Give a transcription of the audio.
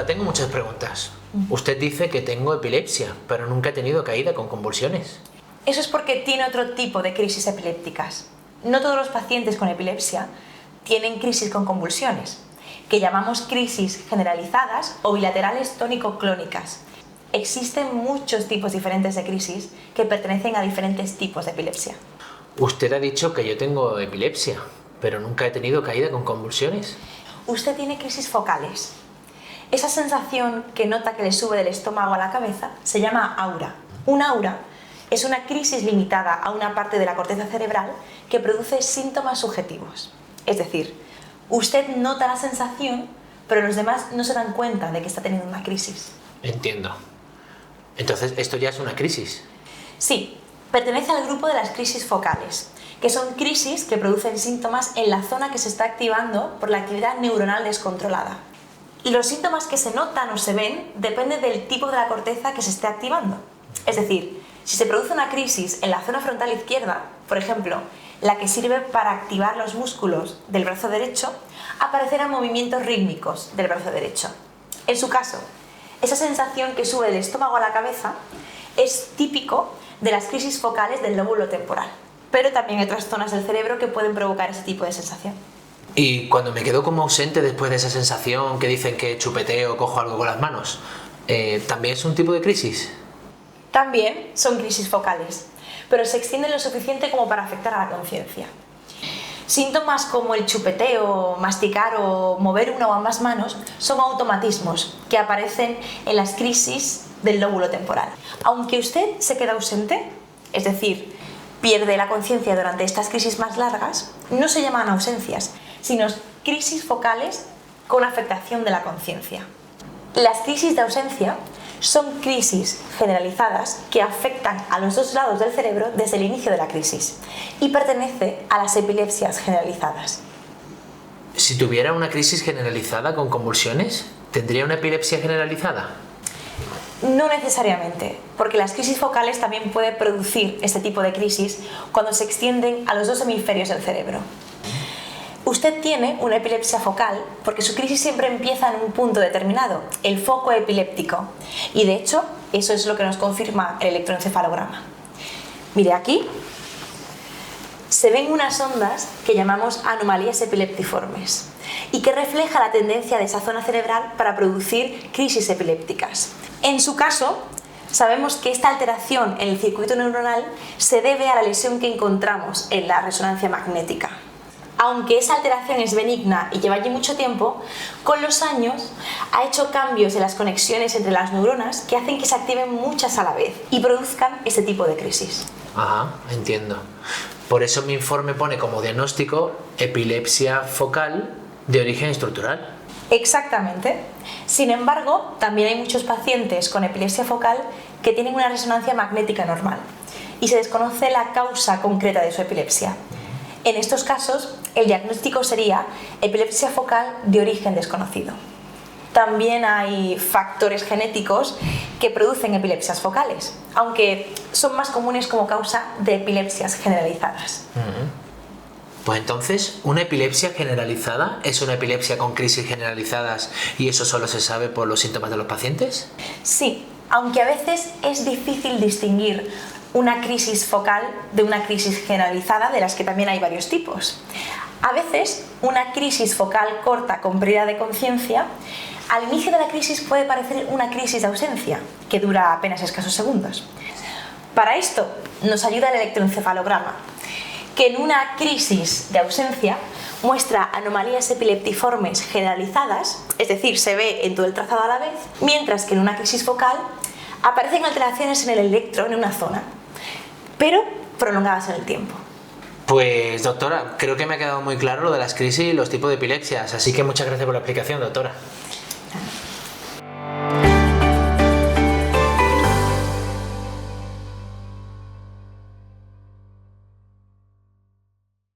tengo muchas preguntas. Usted dice que tengo epilepsia, pero nunca he tenido caída con convulsiones. Eso es porque tiene otro tipo de crisis epilépticas. No todos los pacientes con epilepsia tienen crisis con convulsiones, que llamamos crisis generalizadas o bilaterales tónico-clónicas. Existen muchos tipos diferentes de crisis que pertenecen a diferentes tipos de epilepsia. Usted ha dicho que yo tengo epilepsia, pero nunca he tenido caída con convulsiones. Usted tiene crisis focales. Esa sensación que nota que le sube del estómago a la cabeza se llama aura. Un aura es una crisis limitada a una parte de la corteza cerebral que produce síntomas subjetivos. Es decir, usted nota la sensación, pero los demás no se dan cuenta de que está teniendo una crisis. Entiendo. Entonces, ¿esto ya es una crisis? Sí, pertenece al grupo de las crisis focales, que son crisis que producen síntomas en la zona que se está activando por la actividad neuronal descontrolada. Los síntomas que se notan o se ven dependen del tipo de la corteza que se esté activando. Es decir, si se produce una crisis en la zona frontal izquierda, por ejemplo, la que sirve para activar los músculos del brazo derecho, aparecerán movimientos rítmicos del brazo derecho. En su caso, esa sensación que sube del estómago a la cabeza es típico de las crisis focales del lóbulo temporal, pero también hay otras zonas del cerebro que pueden provocar ese tipo de sensación. Y cuando me quedo como ausente después de esa sensación que dicen que chupeteo o cojo algo con las manos, ¿también es un tipo de crisis? También son crisis focales, pero se extienden lo suficiente como para afectar a la conciencia. Síntomas como el chupeteo, masticar o mover una o ambas manos son automatismos que aparecen en las crisis del lóbulo temporal. Aunque usted se queda ausente, es decir, pierde la conciencia durante estas crisis más largas, no se llaman ausencias, sino crisis focales con afectación de la conciencia. Las crisis de ausencia son crisis generalizadas que afectan a los dos lados del cerebro desde el inicio de la crisis y pertenece a las epilepsias generalizadas. Si tuviera una crisis generalizada con convulsiones, ¿tendría una epilepsia generalizada? No necesariamente, porque las crisis focales también pueden producir este tipo de crisis cuando se extienden a los dos hemisferios del cerebro. Usted tiene una epilepsia focal porque su crisis siempre empieza en un punto determinado, el foco epiléptico. Y de hecho, eso es lo que nos confirma el electroencefalograma. Mire aquí, se ven unas ondas que llamamos anomalías epileptiformes y que refleja la tendencia de esa zona cerebral para producir crisis epilépticas. En su caso, sabemos que esta alteración en el circuito neuronal se debe a la lesión que encontramos en la resonancia magnética. Aunque esa alteración es benigna y lleva allí mucho tiempo, con los años ha hecho cambios en las conexiones entre las neuronas que hacen que se activen muchas a la vez y produzcan este tipo de crisis. Ajá, entiendo. Por eso mi informe pone como diagnóstico epilepsia focal de origen estructural. Exactamente. Sin embargo, también hay muchos pacientes con epilepsia focal que tienen una resonancia magnética normal y se desconoce la causa concreta de su epilepsia. En estos casos, el diagnóstico sería epilepsia focal de origen desconocido. También hay factores genéticos que producen epilepsias focales, aunque son más comunes como causa de epilepsias generalizadas. Pues entonces, ¿una epilepsia generalizada es una epilepsia con crisis generalizadas y eso solo se sabe por los síntomas de los pacientes? Sí, aunque a veces es difícil distinguir una crisis focal de una crisis generalizada, de las que también hay varios tipos. A veces, una crisis focal corta con pérdida de conciencia, al inicio de la crisis puede parecer una crisis de ausencia, que dura apenas escasos segundos. Para esto nos ayuda el electroencefalograma, que en una crisis de ausencia muestra anomalías epileptiformes generalizadas, es decir, se ve en todo el trazado a la vez, mientras que en una crisis focal aparecen alteraciones en el electro en una zona, pero prolongadas en el tiempo. Pues doctora, creo que me ha quedado muy claro lo de las crisis y los tipos de epilepsias, así que muchas gracias por la explicación, doctora.